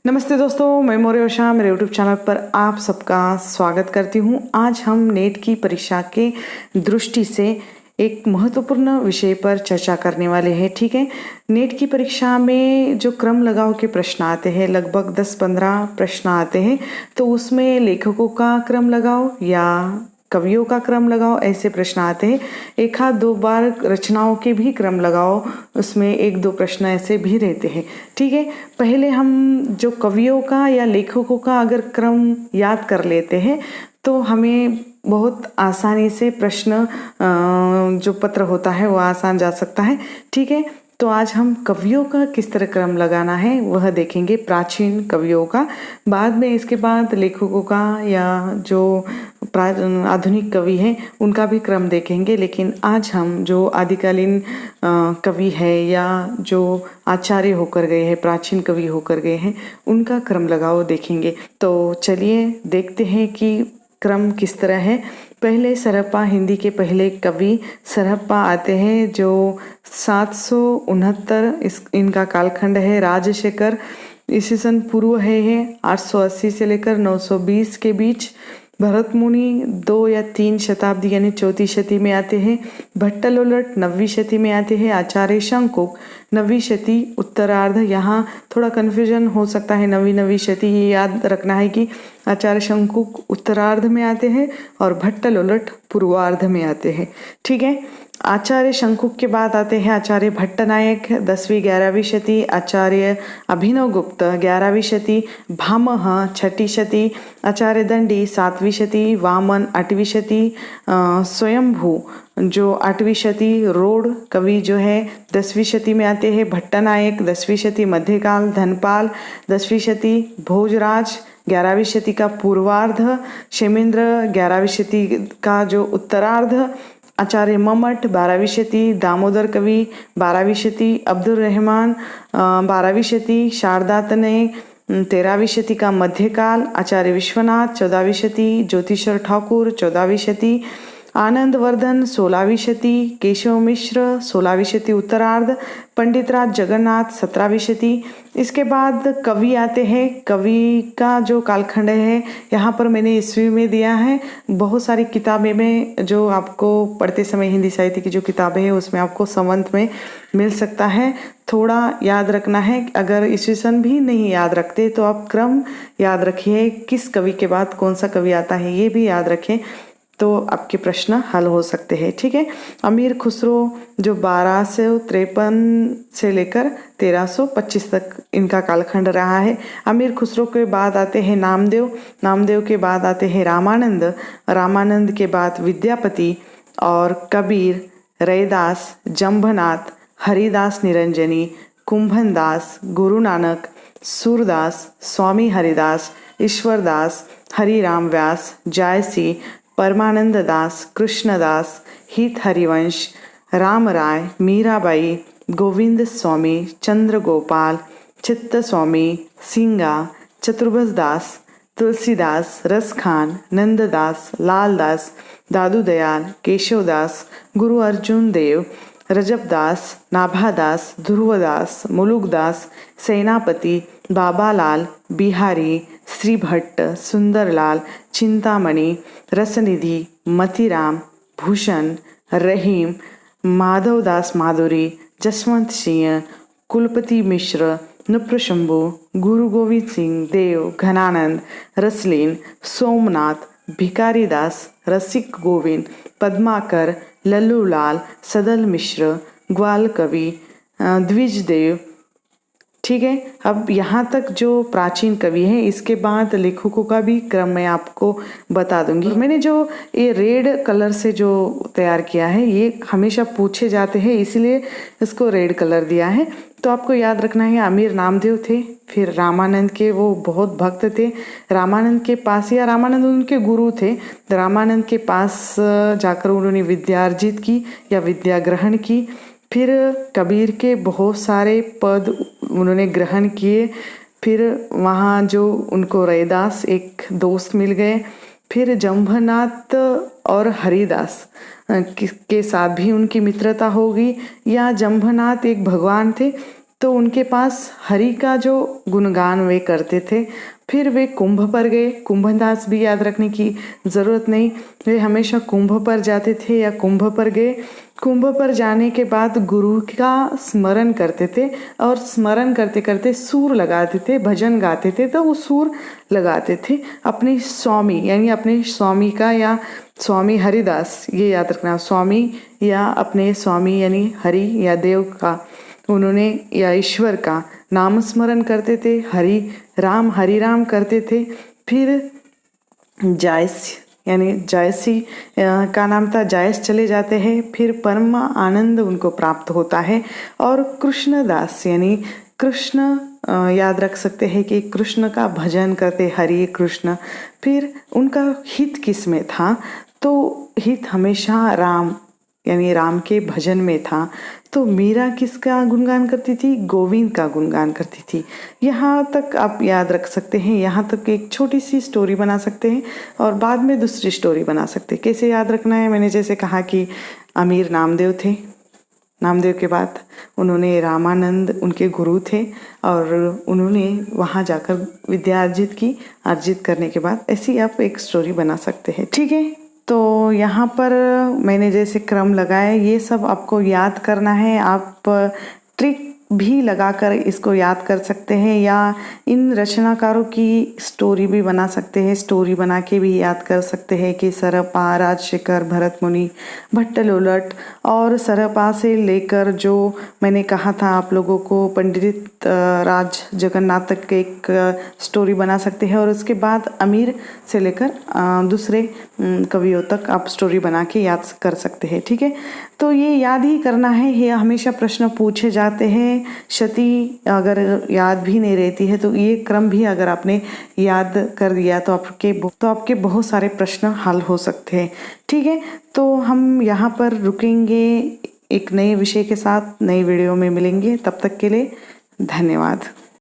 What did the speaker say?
नमस्ते दोस्तों, मैं मौर्य उषा मेरे यूट्यूब चैनल पर आप सबका स्वागत करती हूँ। आज हम नेट की परीक्षा के दृष्टि से एक महत्वपूर्ण विषय पर चर्चा करने वाले हैं। ठीक है, नेट की परीक्षा में जो क्रम लगाओ के प्रश्न आते हैं, लगभग 10-15 प्रश्न आते हैं, तो उसमें लेखकों का क्रम लगाओ या कवियों का क्रम लगाओ, ऐसे प्रश्न आते हैं। एक आध दो बार रचनाओं के भी क्रम लगाओ, उसमें एक दो प्रश्न ऐसे भी रहते हैं। ठीक है, पहले हम जो कवियों का या लेखकों का अगर क्रम याद कर लेते हैं तो हमें बहुत आसानी से प्रश्न जो पत्र होता है वो आसान जा सकता है। ठीक है, तो आज हम कवियों का किस तरह क्रम लगाना है वह देखेंगे, प्राचीन कवियों का। बाद में इसके बाद लेखकों का या जो आधुनिक कवि हैं उनका भी क्रम देखेंगे। लेकिन आज हम जो आदिकालीन कवि है या जो आचार्य होकर गए हैं, प्राचीन कवि होकर गए हैं, उनका क्रम लगाओ देखेंगे। तो चलिए देखते हैं कि क्रम किस तरह है। पहले सरहप्पा, हिंदी के पहले कवि सरहप्पा आते हैं जो 769 इनका कालखंड है। राजशेखर ईस्वी सन पूर्व है 880 से लेकर 920 के बीच। भरत मुनि 2 या 3 शताब्दी यानी 4वीं शती में आते हैं। भट्टलोलट 9वीं शती में आते हैं। आचार्य शंकुक 9वीं शती उत्तरार्ध, यहाँ थोड़ा कन्फ्यूजन हो सकता है। 9वीं शती ये याद रखना है कि आचार्य शंकुक उत्तरार्ध में आते हैं और भट्टलोलट पूर्वार्ध में आते हैं। ठीक है, आचार्य शंकुक के बाद आते हैं आचार्य भट्टनायक 10वीं-11वीं शती, आचार्य अभिनव गुप्त 11वीं शती, भामह 6ठी शती, आचार्य दंडी 7वीं शती, वामन 8वीं शती, स्वयंभू जो 8वीं शती, रोड कवि जो है 10वीं शती में आते हैं। भट्टनायक 10वीं शती मध्यकाल, धनपाल 10वीं शती, भोजराज 11वीं शती का पूर्वार्ध, क्षेमेंद्र 11वीं शती का जो उत्तरार्ध, आचार्य मम्मट 12वीं शती, दामोदर कवि 12वीं शती, अब्दुल रहमान 12वीं शती, शारदा तनय 13वीं शती का मध्यकाल, आचार्य विश्वनाथ 14वीं शती, ज्योतिषर ठाकुर 14वीं शती, आनंद वर्धन 16वीं शती, केशव मिश्र 16वीं शती उत्तरार्ध, पंडितराज जगन्नाथ 17वीं शती। इसके बाद कवि आते हैं। कवि का जो कालखंड है यहाँ पर मैंने ईस्वी में दिया है। बहुत सारी किताबें में जो आपको पढ़ते समय हिंदी साहित्य की जो किताबें हैं उसमें आपको संवत में मिल सकता है। थोड़ा याद रखना है, अगर ईस्वी सन भी नहीं याद रखते तो आप क्रम याद रखिए, किस कवि के बाद कौन सा कवि आता है ये भी याद रखें, तो आपके प्रश्न हल हो सकते हैं। ठीक है, अमीर खुसरो जो 1253 से लेकर 1325 तक इनका कालखंड रहा है। अमीर खुसरो के बाद आते हैं नामदेव, नामदेव के बाद आते हैं रामानंद, रामानंद के बाद विद्यापति और कबीर, रैदास, जंभनाथ, हरिदास निरंजनी, कुंभनदास, गुरु नानक, सूरदास, स्वामी हरिदास, ईश्वरदास, हरिराम व्यास, जायसी, परमानंद दास, कृष्णदास, हित हरिवंश, राम राय, मीराबाई, गोविंद स्वामी, चंद्र गोपाल, चित्त स्वामी, सिंगा, चतुर्भुज दास, तुलसीदास, रसखान, नंददास, लालदास, दादू दयाल, केशवदास, गुरु अर्जुन देव, रजबदास, नाभादास, ध्रुवदास, मुलुकदास, सेनापति, बाबालाल, बिहारी, श्रीभट्ट, सुंदरलाल, चिंतामणि, रसनिधि, मतीराम, भूषण, रहीम, माधवदास माधुरी, जसवंत सिंह, कुलपति मिश्र, नृप्रशंभु, गुरु गोविंद सिंह देव, घनानंद, रसलीन, सोमनाथ, भिकारीदास, रसिक गोविंद, पद्माकर, लल्लूलाल, सदल मिश्र, ग्वाल कवि, द्विजदेव। ठीक है, अब यहाँ तक जो प्राचीन कवि हैं, इसके बाद लेखकों का भी क्रम मैं आपको बता दूंगी। मैंने जो ये रेड कलर से जो तैयार किया है ये हमेशा पूछे जाते हैं, इसलिए इसको रेड कलर दिया है। तो आपको याद रखना है, अमीर नामदेव थे, फिर रामानंद के वो बहुत भक्त थे। रामानंद के पास, या रामानंद उनके गुरु थे, रामानंद के पास जाकर उन्होंने विद्या अर्जित की या विद्या ग्रहण की। फिर कबीर के बहुत सारे पद उन्होंने ग्रहण किए। फिर वहाँ जो उनको रैदास एक दोस्त मिल गए। फिर जंभनाथ और हरिदास के साथ भी उनकी मित्रता होगी, या जंभनाथ एक भगवान थे तो उनके पास हरि का जो गुणगान वे करते थे। फिर वे कुंभ पर गए। कुंभदास भी याद रखने की ज़रूरत नहीं, वे हमेशा कुंभ पर जाते थे या कुंभ पर गए। कुंभ पर जाने के बाद गुरु का स्मरण करते थे और स्मरण करते करते सूर लगाते थे, भजन गाते थे। तो वो सूर लगाते थे अपने स्वामी यानी अपने स्वामी का, या स्वामी हरिदास, ये याद रखना, स्वामी या अपने स्वामी यानी हरि या देव का उन्होंने या ईश्वर का नाम स्मरण करते थे। हरि राम करते थे। फिर जायसी यानी जायसी का नाम था, जायस चले जाते हैं। फिर परम आनंद उनको प्राप्त होता है। और कृष्णदास यानी कृष्ण याद रख सकते हैं कि कृष्ण का भजन करते, हरि कृष्ण। फिर उनका हित किस में था? तो हित हमेशा राम यानी राम के भजन में था। तो मीरा किसका गुणगान करती थी? गोविंद का गुणगान करती थी। यहाँ तक आप याद रख सकते हैं। यहाँ तक एक छोटी सी स्टोरी बना सकते हैं और बाद में दूसरी स्टोरी बना सकते हैं। कैसे याद रखना है? मैंने जैसे कहा कि अमीर नामदेव थे। नामदेव के बाद उन्होंने रामानंद उनके गुरु थे और उन्होंने वहाँ जाकर विद्या अर्जित की। अर्जित करने के बाद ऐसी आप एक स्टोरी बना सकते हैं। ठीक है, तो यहाँ पर मैंने जैसे क्रम लगाया, ये सब आपको याद करना है। आप ट्रिक भी लगाकर इसको याद कर सकते हैं या इन रचनाकारों की स्टोरी भी बना सकते हैं। स्टोरी बना के भी याद कर सकते हैं कि सरपा, राजशेखर, भरत मुनि, भट्टलोलट और सरपा से लेकर जो मैंने कहा था आप लोगों को पंडित राज जगन्नाथ तक के एक स्टोरी बना सकते हैं। और उसके बाद अमीर से लेकर दूसरे कवियों तक आप स्टोरी बना के याद कर सकते हैं। ठीक है, तो ये याद ही करना है। ये हमेशा प्रश्न पूछे जाते हैं। क्षति अगर याद भी नहीं रहती है तो ये क्रम भी अगर आपने याद कर दिया तो आपके बहुत सारे प्रश्न हल हो सकते हैं। ठीक है, तो हम यहाँ पर रुकेंगे। एक नए विषय के साथ नए वीडियो में मिलेंगे। तब तक के लिए धन्यवाद।